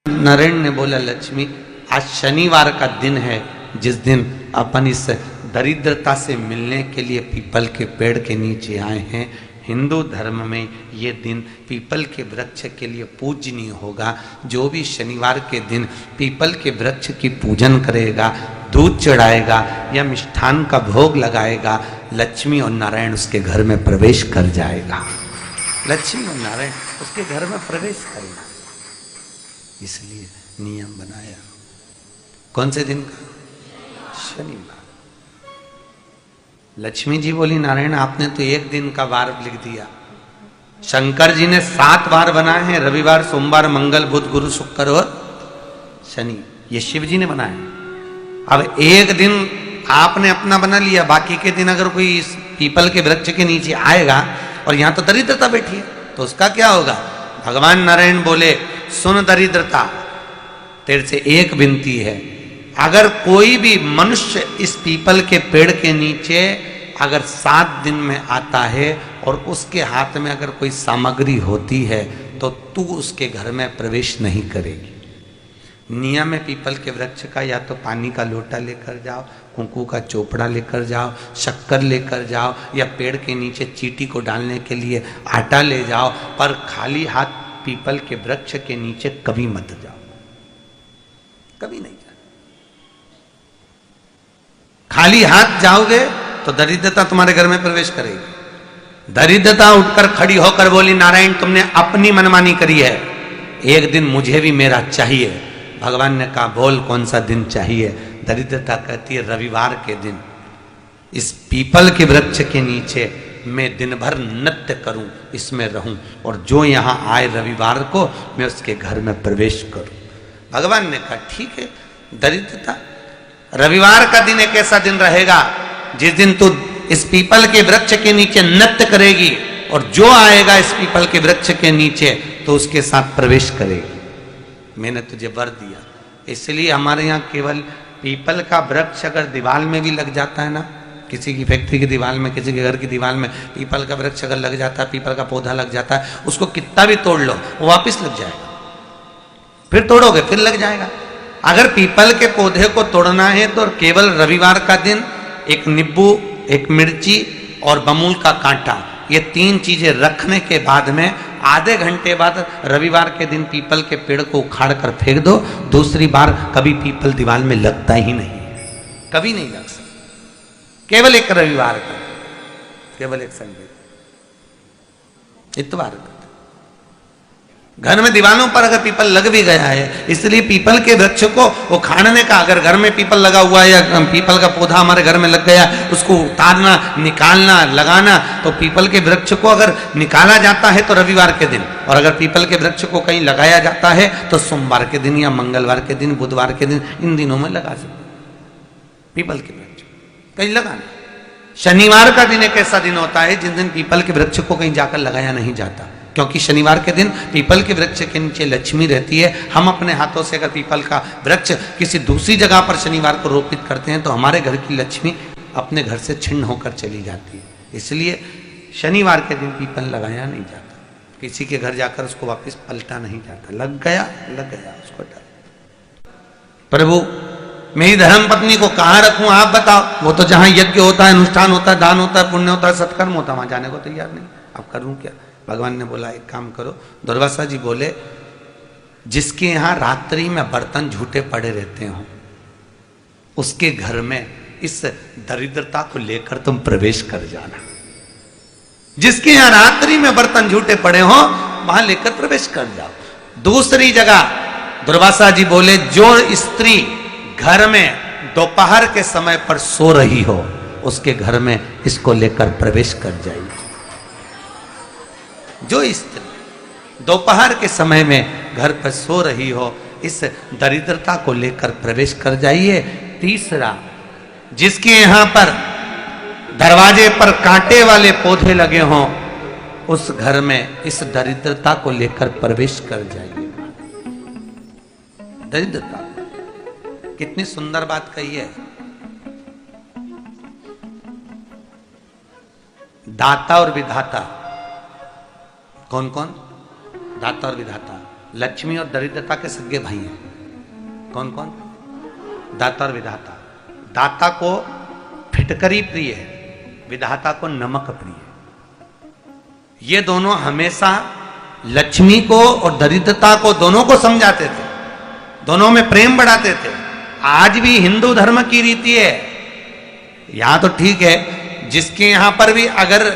नारायण ने बोला, लक्ष्मी आज शनिवार का दिन है जिस दिन अपन इस दरिद्रता से मिलने के लिए पीपल के पेड़ के नीचे आए हैं। हिंदू धर्म में ये दिन पीपल के वृक्ष के लिए पूजनीय होगा। जो भी शनिवार के दिन पीपल के वृक्ष की पूजन करेगा, दूध चढ़ाएगा या मिष्ठान का भोग लगाएगा, लक्ष्मी और नारायण उसके घर में प्रवेश कर जाएगा। लक्ष्मी और नारायण उसके घर में प्रवेश करेगा। इसलिए नियम बनाया। कौन से दिन का? शनिवार। लक्ष्मी जी बोली, नारायण आपने तो एक दिन का वार लिख दिया। शंकर जी ने 7 वार बनाए हैं, रविवार, सोमवार, मंगल, बुध, गुरु, शुक्र और शनि। ये शिव जी ने बनाया। अब एक दिन आपने अपना बना लिया, बाकी के दिन अगर कोई इस पीपल के वृक्ष के नीचे आएगा और यहां तो दरिद्रता बैठी है तो उसका क्या होगा? भगवान नारायण बोले, सुन दरिद्रता, तेरे से एक विनती है, अगर कोई भी मनुष्य इस पीपल के पेड़ के नीचे अगर 7 दिन में आता है और उसके हाथ में अगर कोई सामग्री होती है तो तू उसके घर में प्रवेश नहीं करेगी। नियम है पीपल के वृक्ष का, या तो पानी का लोटा लेकर जाओ, कुंकू का चोपड़ा लेकर जाओ, शक्कर लेकर जाओ, या पेड़ के नीचे चींटी को डालने के लिए आटा ले जाओ, पर खाली हाथ पीपल के वृक्ष के नीचे कभी मत जाओ, कभी नहीं जाओ। खाली हाथ जाओगे तो दरिद्रता तुम्हारे घर में प्रवेश करेगी। दरिद्रता उठकर खड़ी होकर बोली, नारायण तुमने अपनी मनमानी करी है, एक दिन मुझे भी मेरा चाहिए। भगवान ने कहा, बोल कौन सा दिन चाहिए? दरिद्रता कहती है, रविवार के दिन इस पीपल के वृक्ष के नीचे मैं दिन भर नृत्य करूं, इसमें रहूं, और जो यहां आए रविवार को मैं उसके घर में प्रवेश करूं। भगवान ने कहा, ठीक है। दरिद्रता, रविवार का दिन एक ऐसा दिन रहेगा जिस दिन तू इस पीपल के वृक्ष के नीचे नृत्य करेगी और जो आएगा इस पीपल के वृक्ष के नीचे तो उसके साथ प्रवेश करेगी। मैंने तुझे वर दिया। इसलिए हमारे यहाँ केवल पीपल का वृक्ष अगर दीवार में भी लग जाता है ना, किसी की फैक्ट्री की दीवार में, किसी के घर की दीवार में पीपल का वृक्ष अगर लग जाता है, पीपल का पौधा लग जाता है, उसको कितना भी तोड़ लो वो वापिस लग जाएगा। फिर तोड़ोगे फिर लग जाएगा। अगर पीपल के पौधे को तोड़ना है तो केवल रविवार का दिन एक नींबू, एक मिर्ची और बमूल का कांटा, ये 3 चीजें रखने के बाद में आधे घंटे बाद रविवार के दिन पीपल के पेड़ को उखाड़ कर फेंक दो। दूसरी बार कभी पीपल दीवार में लगता ही नहीं, कभी नहीं लग सकता। केवल एक रविवार का, केवल एक संडे, इतवार का। घर में दीवानों पर अगर पीपल लग भी गया है, इसलिए पीपल के वृक्ष को उखाड़ने का, अगर घर में पीपल लगा हुआ है या पीपल का पौधा हमारे घर में लग गया, उसको उतारना, निकालना, लगाना, तो पीपल के वृक्ष को अगर निकाला जाता है तो रविवार के दिन, और अगर पीपल के वृक्ष को कहीं लगाया जाता है तो सोमवार के दिन या मंगलवार के दिन, बुधवार के दिन, इन दिनों में लगा सकते पीपल के वृक्ष कहीं लगाना। शनिवार का दिन एक ऐसा दिन होता है जिस दिन पीपल के वृक्ष को कहीं जाकर लगाया नहीं जाता, क्योंकि शनिवार के दिन पीपल के वृक्ष के नीचे लक्ष्मी रहती है। हम अपने हाथों से अगर पीपल का वृक्ष किसी दूसरी जगह पर शनिवार को रोपित करते हैं तो हमारे घर की लक्ष्मी अपने घर से छिन्न होकर चली जाती है। इसलिए शनिवार के दिन पीपल लगाया नहीं जाता, किसी के घर जाकर उसको वापस पलटा नहीं जाता। लग गया उसको डर। प्रभु मेरी धर्म पत्नी को कहाँ रखूं आप बताओ? वो तो जहां यज्ञ होता है, अनुष्ठान होता है, दान होता है, पुण्य होता है, सत्कर्म होता है, वहां जाने को तैयार नहीं। अब करूं क्या? भगवान ने बोला, एक काम करो। दुर्वासा जी बोले, जिसके यहां रात्रि में बर्तन झूठे पड़े रहते हो उसके घर में इस दरिद्रता को लेकर तुम प्रवेश कर जाना। जिसके यहां रात्रि में बर्तन झूठे पड़े हो वहां लेकर प्रवेश कर जाओ। दूसरी जगह दुर्वासा जी बोले, जो स्त्री घर में दोपहर के समय पर सो रही हो उसके घर में इसको लेकर प्रवेश कर जाइए। जो स्त्री दोपहर के समय में घर पर सो रही हो इस दरिद्रता को लेकर प्रवेश कर जाइए। तीसरा, जिसके यहां पर दरवाजे पर कांटे वाले पौधे लगे हों उस घर में इस दरिद्रता को लेकर प्रवेश कर जाइए। दरिद्रता, कितनी सुंदर बात कही है। दाता और विधाता, कौन कौन? दाता और विधाता। लक्ष्मी और दरिद्रता के सगे भाई हैं। कौन कौन? दाता और विधाता। दाता को फिटकरी प्रिय है, विधाता को नमक प्रिय है। ये दोनों हमेशा लक्ष्मी को और दरिद्रता को दोनों को समझाते थे, दोनों में प्रेम बढ़ाते थे। आज भी हिंदू धर्म की रीति है। यहां तो ठीक है, जिसके यहां पर भी अगर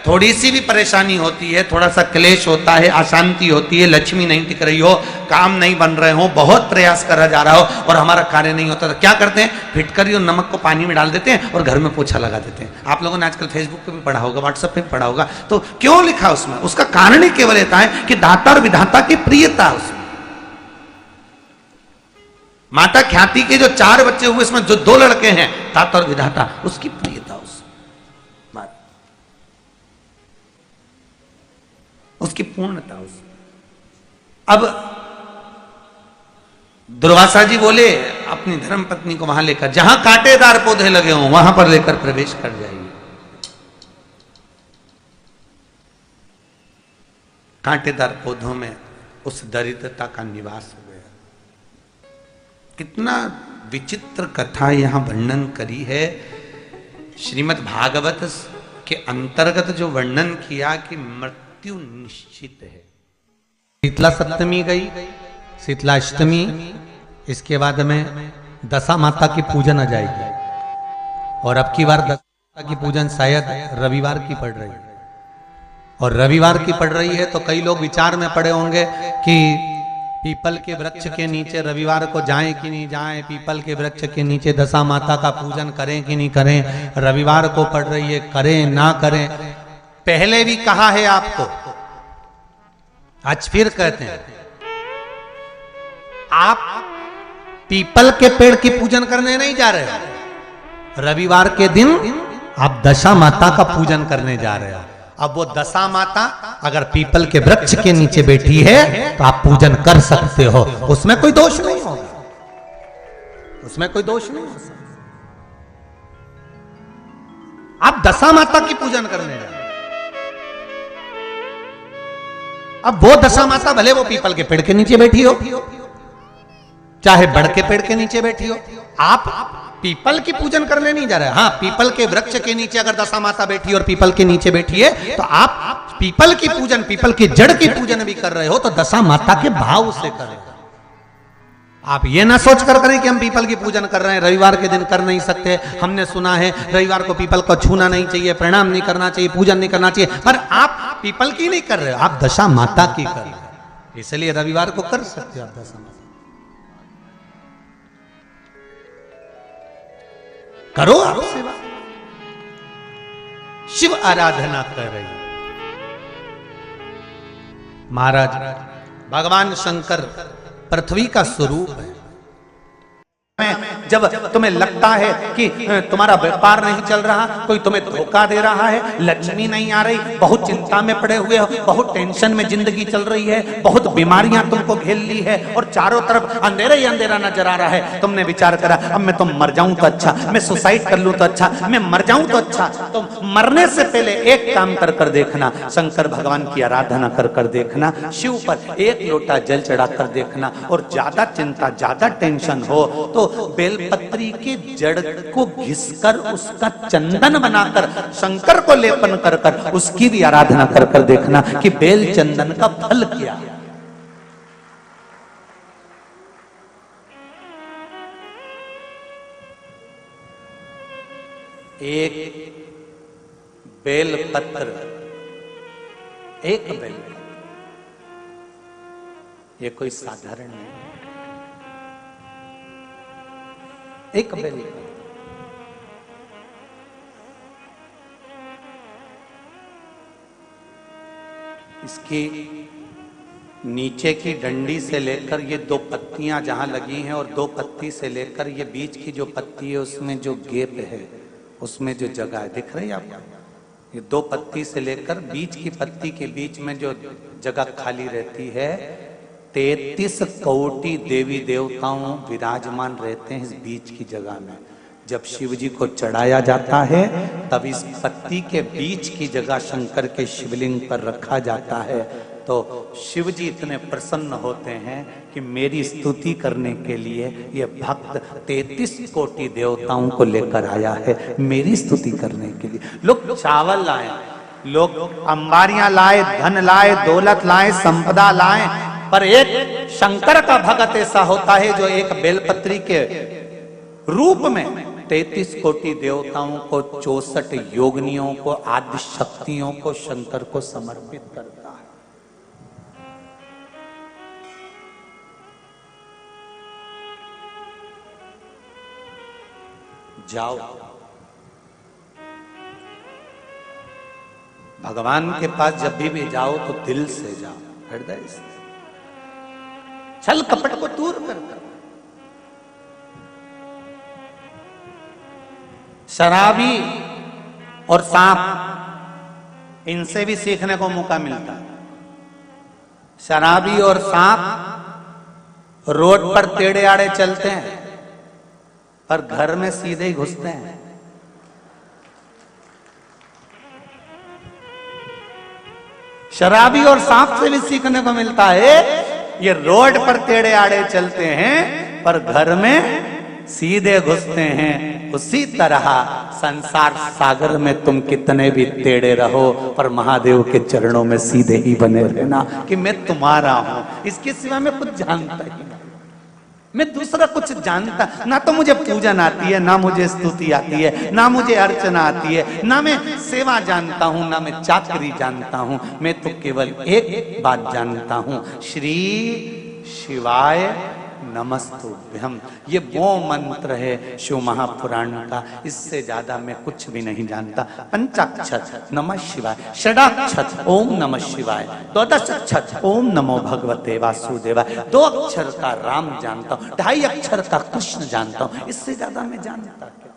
थोड़ी सी भी परेशानी होती है, थोड़ा सा क्लेश होता है, अशांति होती है, लक्ष्मी नहीं टिक रही हो, काम नहीं बन रहे हो, बहुत प्रयास करा जा रहा हो और हमारा कार्य नहीं होता, तो क्या करते हैं? फिटकरी और नमक को पानी में डाल देते हैं और घर में पोछा लगा देते हैं। आप लोगों ने आजकल फेसबुक पे भी पढ़ा होगा, व्हाट्सएप पे भी पढ़ा होगा। तो क्यों लिखा उसमें? उसका कारण ही केवल इतना है कि दाता और विधाता की प्रियता उसमें। माता ख्याति के जो 4 बच्चे हुए, इसमें जो 2 लड़के हैं, दाता और विधाता, उसकी प्रियता उसकी पूर्णता उस। अब दुर्वासा जी बोले अपनी धर्म पत्नी को वहां लेकर, जहां कांटेदार पौधे लगे हों वहां पर लेकर प्रवेश कर जाइए। कांटेदार पौधों में उस दरिद्रता का निवास हो गया। कितना विचित्र कथा यहां वर्णन करी है। श्रीमद् भागवत के अंतर्गत जो वर्णन किया कि मृत्यु निश्चित है। शीतला सप्तमी गई, शीतला अष्टमी, इसके बाद में दशा माता की पूजन आ जाएगी। और अब की बार दशा माता की पूजन शायद रविवार की पड़ रही है। और रविवार की पड़ रही है तो कई लोग विचार में पड़े होंगे कि पीपल के वृक्ष के नीचे रविवार को जाएं कि नहीं जाएं, पीपल के वृक्ष के नीचे दशा माता का पूजन करें कि नहीं करें, रविवार को पड़ रही है, करें ना करें। पहले भी कहा है आपको, आज फिर कहते हैं, आप पीपल के पेड़ की पूजन करने नहीं जा रहे हो। रविवार के दिन आप दशा माता का पूजन करने जा रहे हो। अब वो दशा माता अगर पीपल के वृक्ष के नीचे बैठी है तो आप पूजन कर सकते हो, उसमें कोई दोष नहीं होगा, उसमें कोई दोष नहीं हो सकता। आप दशा माता की पूजन करने जा। अब वो दशा माता भले वो पीपल के पेड़ के नीचे बैठी हो, चाहे बड़ के पेड़ के नीचे बैठी हो, आप पीपल की पूजन करने नहीं जा रहे। हाँ, पीपल के वृक्ष के नीचे अगर दशा माता बैठी और पीपल के नीचे बैठी है तो आप पीपल की पूजन, पीपल की जड़ की पूजन भी कर रहे हो, तो दशा माता के भाव से करें। आप ये ना सोच कर करें कि हम पीपल की पूजन कर रहे हैं, रविवार के दिन कर नहीं सकते। हमने सुना है रविवार को पीपल को छूना नहीं चाहिए, प्रणाम नहीं करना चाहिए, पूजन नहीं करना चाहिए, पर आप पीपल की नहीं कर रहे हो, आप दशा माता की कर रहे हो। इसलिए रविवार को कर सकते हो आप दशा माता। करो आप सेवा, शिव आराधना कर रही। महाराज भगवान शंकर पृथ्वी का स्वरूप है। जब तुम्हें लगता है कि तुम्हारा व्यापार नहीं चल रहा, कोई तुम्हें धोखा दे रहा है, लक्ष्मी नहीं आ रही, बहुत चिंता में पड़े हुए हो, बहुत टेंशन में जिंदगी चल रही है, बहुत बीमारियां तुमको घेर ली है और चारों तरफ अंधेरा ही अंधेरा नजर आ रहा है। तुमने विचार करा अब मैं तो मर जाऊं तो अच्छा, मैं सुसाइड कर लूं तो अच्छा, मैं मर जाऊं तो अच्छा। तो मरने से पहले एक काम कर कर देखना, शंकर भगवान की आराधना कर कर देखना, शिव पर एक लोटा जल चढ़ा कर देखना, और ज्यादा चिंता ज्यादा टेंशन हो तो बेलपत्री के जड़ को घिसकर उसका चंदन बनाकर शंकर को लेपन कर कर उसकी भी आराधना कर कर देखना कि बेल चंदन का फल क्या है। एक बेल पत्र, एक बेल, ये कोई साधारण नहीं, एक बेल। इसकी नीचे की डंडी से लेकर ये 2 पत्तियां जहां लगी हैं, और 2 पत्ती से लेकर ये बीच की जो पत्ती है उसमें जो गैप है, उसमें जो जगह है, दिख रही है आपको? ये 2 पत्ती से लेकर बीच की पत्ती के बीच में जो जगह खाली रहती है, 33 कोटि देवी देवताओं विराजमान रहते हैं इस बीच की जगह में। जब शिव जी को चढ़ाया जाता है तब इस पत्ती के बीच की जगह शंकर के शिवलिंग पर रखा जाता है, तो शिव जी इतने प्रसन्न होते हैं कि मेरी स्तुति करने के लिए ये भक्त 33 कोटि देवताओं को लेकर आया है मेरी स्तुति करने के लिए। लोग चावल लाए, लोग अंबारियां लाए, धन लाए, दौलत लाए, संपदा लाए, पर एक शंकर का भक्त ऐसा होता है जो एक बेलपत्री के रूप में 33 कोटि देवताओं को, 64 योगिनियों को, आदि शक्तियों को शंकर को समर्पित करता है। जाओ भगवान के पास जब भी जाओ तो दिल से जाओ, हृदय से, छल कपट को दूर कर। शराबी और सांप, इनसे भी सीखने को मौका मिलता है। शराबी और सांप रोड पर टेढ़े आड़े चलते हैं पर घर में सीधे ही घुसते हैं। शराबी और सांप से भी सीखने को मिलता है, ये रोड पर टेढ़े आड़े चलते हैं पर घर में सीधे घुसते हैं। उसी तरह संसार सागर में तुम कितने भी टेढ़े रहो पर महादेव के चरणों में सीधे ही बने रहना कि मैं तुम्हारा हूं, इसके सिवा मैं कुछ जानता ही नहीं, मैं दूसरा कुछ जानता ना। तो मुझे पूजन आती है, ना मुझे स्तुति आती है, ना मुझे अर्चना आती है, ना मैं सेवा जानता हूं, ना मैं चाकरी जानता हूं। मैं तो केवल एक बात जानता हूं, श्री शिवाय नमस्तुभ्यम। ये वो मंत्र है शिव महापुराण का, इससे ज्यादा मैं कुछ भी नहीं जानता। पंचाक्षर नमः शिवाय, षडाक्षर ओम नमः शिवाय, द्वादशाक्षर ओम नमो भगवते वासुदेवाय, 2 अक्षर का राम जानता हूँ, 2.5 अक्षर का कृष्ण जानता हूँ, इससे ज्यादा मैं जानता क्या।